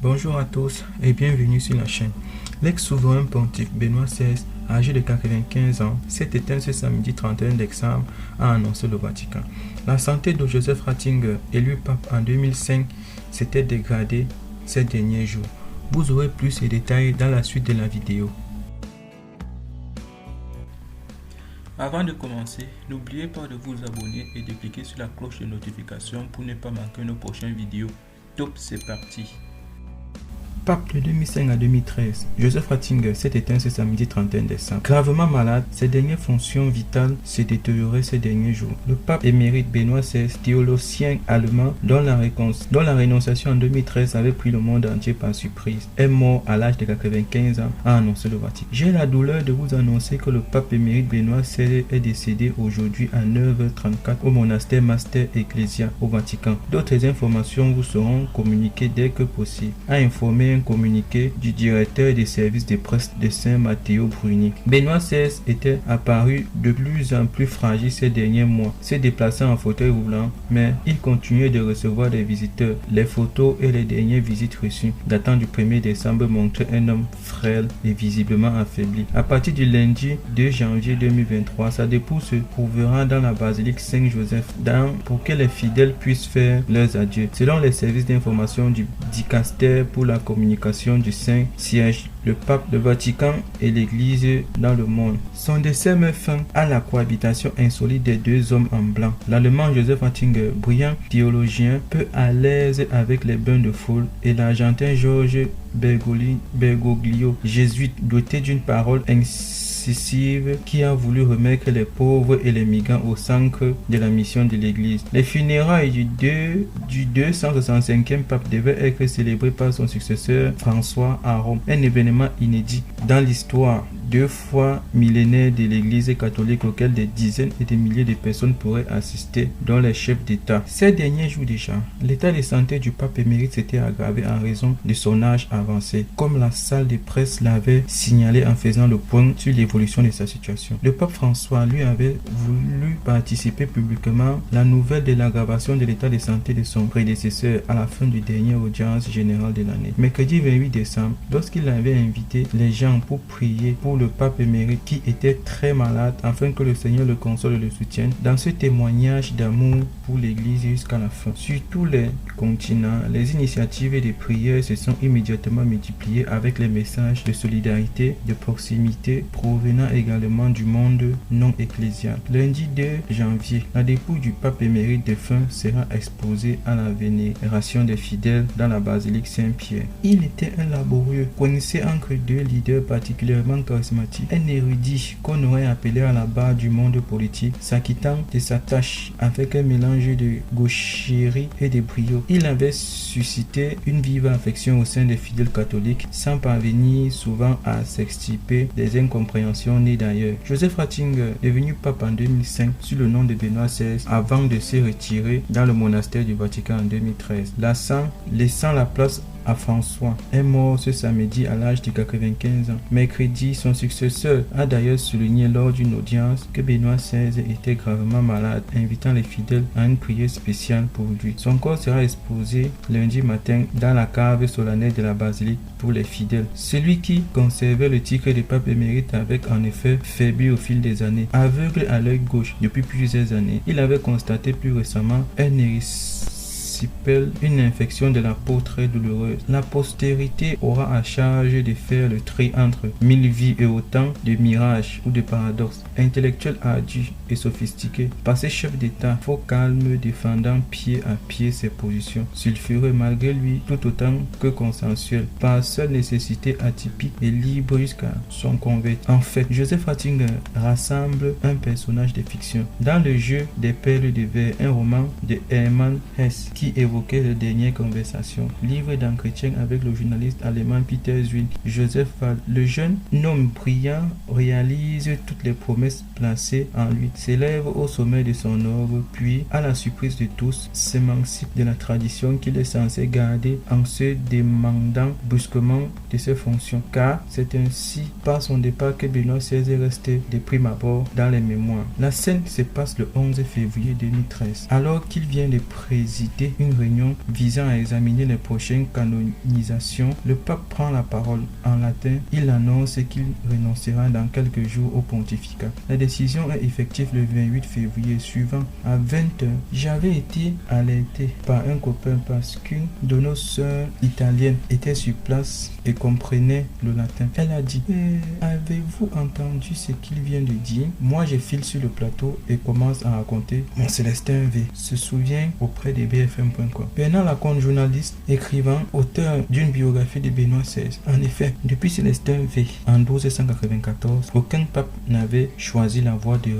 Bonjour à tous et bienvenue sur la chaîne. L'ex-souverain pontife Benoît XVI, âgé de 95 ans, s'est éteint ce samedi 31 décembre, a annoncé le Vatican. La santé de Joseph Ratzinger, élu pape en 2005, s'était dégradée ces derniers jours. Vous aurez plus de détails dans la suite de la vidéo. Avant de commencer, n'oubliez pas de vous abonner et de cliquer sur la cloche de notification pour ne pas manquer nos prochaines vidéos. Top, c'est parti! Pape de 2005 à 2013, Joseph Ratzinger s'est éteint ce samedi 31 décembre. Gravement malade, ses dernières fonctions vitales se détérioraient ces derniers jours. Le pape émérite Benoît XVI, théologien allemand dont la rénonciation en 2013 avait pris le monde entier par surprise, est mort à l'âge de 95 ans, a annoncé le Vatican. J'ai la douleur de vous annoncer que le pape émérite Benoît XVI est décédé aujourd'hui à 9h34 au monastère Mater Ecclesiae au Vatican. D'autres informations vous seront communiquées dès que possible, a informé un communiqué du directeur des services de presse de Saint Matteo Bruni. Benoît XVI était apparu de plus en plus fragile ces derniers mois, se déplaçant en fauteuil roulant, mais il continuait de recevoir des visiteurs. Les photos et les dernières visites reçues datant du 1er décembre montraient un homme frêle et visiblement affaibli. À partir du lundi 2 janvier 2023, sa dépouille se trouvera dans la basilique Saint-Joseph pour que les fidèles puissent faire leurs adieux. Selon les services d'information du Dicaster pour la communication du Saint-Siège, le pape, le Vatican et l'Église dans le monde. Son décès met fin à la cohabitation insolite des deux hommes en blanc. L'Allemand Joseph Ratzinger, brillant théologien, peu à l'aise avec les bains de foule, et l'Argentin George Bergoglio, jésuite doté d'une parole incisive qui a voulu remettre les pauvres et les migrants au centre de la mission de l'Église. Les funérailles du 265e pape devaient être célébrées par son successeur François à Rome, un événement inédit dans l'histoire, 2 fois millénaire de l'Église catholique auquel des dizaines et des milliers de personnes pourraient assister, dont les chefs d'État. Ces derniers jours déjà, l'état de santé du pape émérite s'était aggravé en raison de son âge avancé, comme la salle de presse l'avait signalé en faisant le point sur l'évolution de sa situation. Le pape François lui avait voulu participer publiquement la nouvelle de l'aggravation de l'état de santé de son prédécesseur à la fin du dernier audience générale de l'année. Mercredi 28 décembre, lorsqu'il avait invité les gens pour prier pour le pape émérite qui était très malade afin que le Seigneur le console et le soutienne, dans ce témoignage d'amour pour l'Église jusqu'à la fin. Sur tous les continents, les initiatives et les prières se sont immédiatement multipliées avec les messages de solidarité, de proximité provenant également du monde non ecclésial. Lundi 2 janvier, la dépouille du pape émérite défunt sera exposée à la vénération des fidèles dans la basilique Saint-Pierre. Il était un laborieux, coincé entre deux leaders particulièrement charismatiques, un érudit qu'on aurait appelé à la barre du monde politique, s'acquittant de sa tâche avec un mélange de gaucherie et de brio. Il avait suscité une vive affection au sein des fidèles catholiques, sans parvenir souvent à s'extirper des incompréhensions nées d'ailleurs. Joseph Ratzinger, devenu pape en 2005 sous le nom de Benoît XVI, avant de se retirer dans le monastère du Vatican en 2013, laissant la place à François, est mort ce samedi à l'âge de 95 ans. Mercredi, son successeur a d'ailleurs souligné lors d'une audience que Benoît XVI était gravement malade, invitant les fidèles à une prière spéciale pour lui. Son corps sera exposé lundi matin dans la cave solennelle de la basilique pour les fidèles. Celui qui conservait le titre de pape émérite avait en effet faibli au fil des années. Aveugle à l'œil gauche depuis plusieurs années, il avait constaté plus récemment un une infection de la peau très douloureuse. La postérité aura à charge de faire le tri entre 1000 vies et autant de mirages ou de paradoxes. Intellectuel ardu et sophistiqué, passé chef d'État, faux calme défendant pied à pied ses positions, sulfureux malgré lui tout autant que consensuel, par seule nécessité atypique et libre jusqu'à son converti. En fait, Joseph Ratzinger rassemble un personnage de fiction. Dans le jeu des perles de verre, un roman de Hermann Hesse qui évoquait les dernières conversations, livre d'entretien avec le journaliste allemand Peter Zwil, Joseph Wald, le jeune homme brillant réalise toutes les promesses placées en lui, s'élève au sommet de son œuvre, puis, à la surprise de tous, s'émancipe de la tradition qu'il est censé garder en se demandant brusquement de ses fonctions, car c'est ainsi par son départ que Benoît XVI est resté de prime abord dans les mémoires. La scène se passe le 11 février 2013, alors qu'il vient de présider une réunion visant à examiner les prochaines canonisations, le pape prend la parole. En latin, il annonce qu'il renoncera dans quelques jours au pontificat. La décision est effective le 28 février suivant à 20h. J'avais été alerté par un copain parce qu'une de nos sœurs italiennes était sur place et comprenait le latin. Elle a dit: avez-vous entendu ce qu'il vient de dire? Moi, je file sur le plateau et commence à raconter. Mon Célestin V se souvient auprès de BFM.com. Bernard Lacombe, journaliste, écrivain, auteur d'une biographie de Benoît XVI. En effet, depuis Célestin V en 1294, aucun pape n'avait choisi la voie de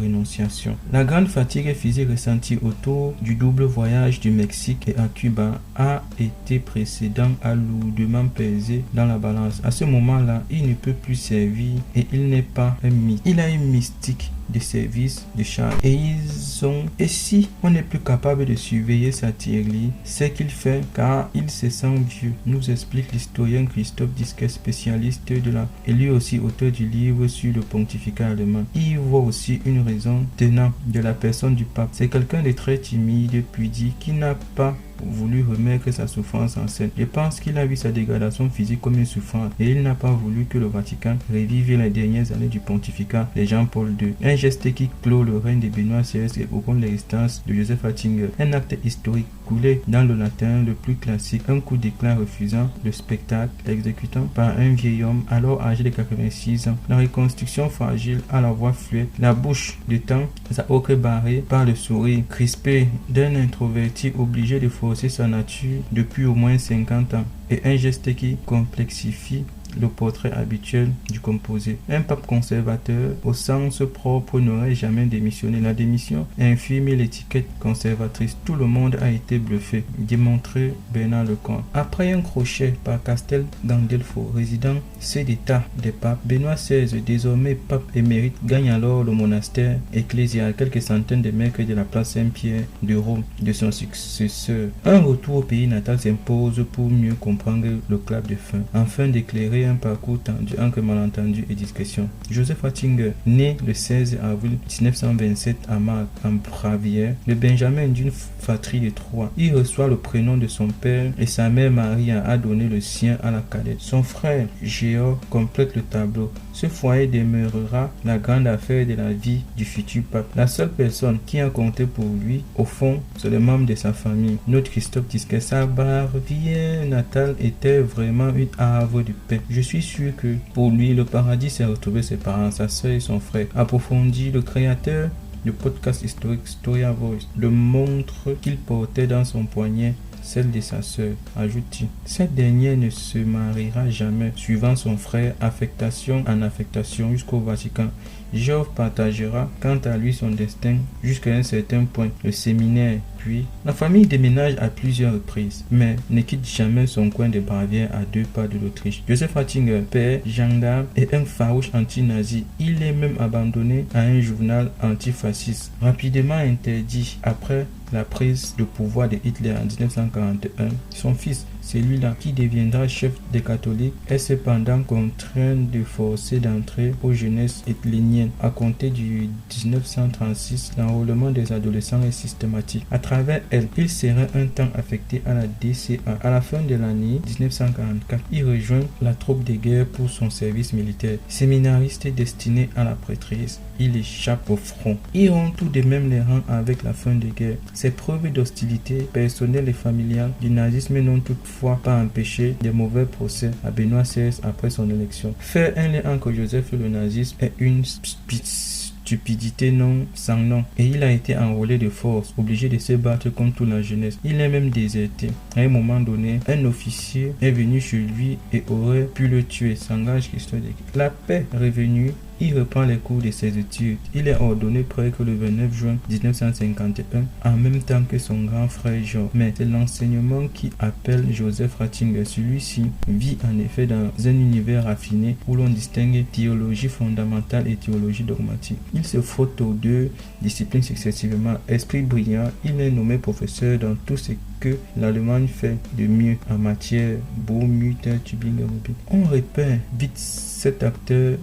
renonciation. La grande fatigue physique ressentie autour du double voyage du Mexique et à Cuba a été précédent à lourdement pesé dans la balance. À ce moment-là, il ne peut plus servir et il n'est pas un mythe. Il a une mystique de service de charge. Et si on n'est plus capable de surveiller sa tirelire, c'est qu'il fait car il se sent vieux, nous explique l'historien Christophe Disquet, spécialiste de la et lui aussi auteur du livre sur le pontificat allemand. Il y voit aussi une raison tenant de la personne du pape. C'est quelqu'un de très timide, pudique, qui n'a pas voulu remettre sa souffrance en scène. Je pense qu'il a vu sa dégradation physique comme une souffrance et il n'a pas voulu que le Vatican revive les dernières années du pontificat de Jean-Paul II. Un geste qui clôt le règne de Benoît XVI et augmente l'existence de Joseph Ratzinger. Un acte historique coulé dans le latin le plus classique. Un coup d'éclat refusant le spectacle, exécutant par un vieil homme alors âgé de 86 ans. La reconstruction fragile à la voix fluette, la bouche de temps, sa ocre barrée par le sourire crispé d'un introverti obligé de forcer sa nature depuis au moins 50 ans et un geste qui complexifie le portrait habituel du composé. Un pape conservateur au sens propre n'aurait jamais démissionné. La démission infirme l'étiquette conservatrice. Tout le monde a été bluffé, démontré Bernard Lacombe. Après un crochet par Castel Gandolfo, résident d'État des papes, Benoît XVI, désormais pape émérite, gagne alors le monastère ecclésial, quelques centaines de mètres de la place Saint-Pierre de Rome, de son successeur. Un retour au pays natal s'impose pour mieux comprendre le clap de fin, afin d'éclairer un parcours tendu entre malentendu et discrétion. Joseph Ratzinger, né le 16 avril 1927 à Marc, en Bavière, le benjamin d'une fratrie de 3. Il reçoit le prénom de son père et sa mère Marie a donné le sien à la cadette. Son frère Georg complète le tableau. Ce foyer demeurera la grande affaire de la vie du futur pape. La seule personne qui a compté pour lui, au fond, c'est le membre de sa famille. Notre Christophe Disquet, sa Bavière natale était vraiment une havre de paix. Je suis sûr que pour lui, le paradis s'est retrouvé ses parents, sa soeur et son frère. Approfondit le créateur du podcast historique Storia Voice le montre qu'il portait dans son poignet celle de sa sœur, ajoute-t-il. Cette dernière ne se mariera jamais, suivant son frère, affectation en affectation jusqu'au Vatican. Georges partagera quant à lui son destin jusqu'à un certain point, le séminaire, puis la famille déménage à plusieurs reprises, mais ne quitte jamais son coin de Bavière à 2 pas de l'Autriche. Joseph Ratzinger, père, gendarme et un farouche anti-nazi, il est même abandonné à un journal antifasciste, rapidement interdit après la prise de pouvoir de Hitler en 1941. Son fils, celui-là qui deviendra chef des catholiques, est cependant contraint de forcer d'entrer aux jeunesses hitlériennes. À compter du 1936, l'enrôlement des adolescents est systématique. À travers elle, il serait un temps affecté à la DCA. À la fin de l'année 1944, il rejoint la troupe de guerre pour son service militaire. Séminariste destiné à la prêtrise, il échappe au front. Il rompt tout de même les rangs avec la fin de guerre. Ces preuves d'hostilité personnelle et familiale du nazisme n'ont toutefois pas empêché des mauvais procès à Benoît XVI après son élection. Faire un lien entre Joseph et le nazisme est une stupidité non sans nom, et il a été enrôlé de force, obligé de se battre contre toute la jeunesse. Il est même déserté. À un moment donné, un officier est venu chez lui et aurait pu le tuer. S'engage Christophe. La paix revenue, il reprend les cours de ses études. Il est ordonné prêtre le 29 juin 1951, en même temps que son grand frère Jean. Mais c'est l'enseignement qui appelle Joseph Ratzinger. Celui-ci vit en effet dans un univers raffiné où l'on distingue théologie fondamentale et théologie dogmatique. Il se frotte aux deux disciplines successivement. Esprit brillant, il est nommé professeur dans tout ce que l'Allemagne fait de mieux en matière Baumütter, Tübingen. On repère vite cet acteur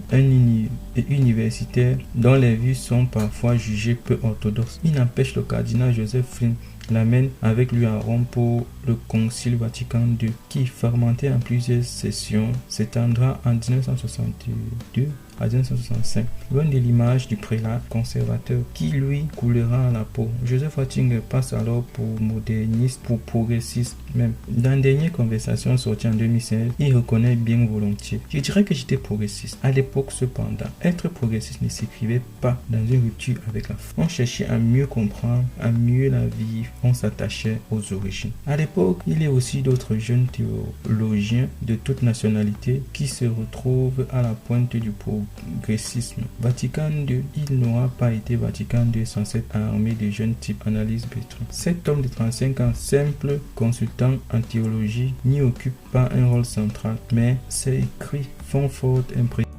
universitaire dont les vues sont parfois jugées peu orthodoxes. Il n'empêche le cardinal Joseph Flynn l'amène avec lui à Rome pour le Concile Vatican II, qui, fragmenté en plusieurs sessions, s'étendra en 1962 à 1965, loin de l'image du prélat conservateur qui lui coulera à la peau. Joseph Ratzinger passe alors pour moderniste, pour progressiste même. Dans une dernière conversation sortie en 2016, il reconnaît bien volontiers: je dirais que j'étais progressiste. À l'époque cependant, être progressiste ne s'écrivait pas dans une rupture avec la foi. On cherchait à mieux comprendre, à mieux la vivre, on s'attachait aux origines. À l'époque, il y a aussi d'autres jeunes théologiens de toute nationalité qui se retrouvent à la pointe du progressisme. Vatican II, il n'aura pas été Vatican II sans cette armée de jeunes types Annalise Bertrand. Cet homme de 35 ans, simple consultant en théologie, n'y occupe pas un rôle central, mais ses écrits font forte impression.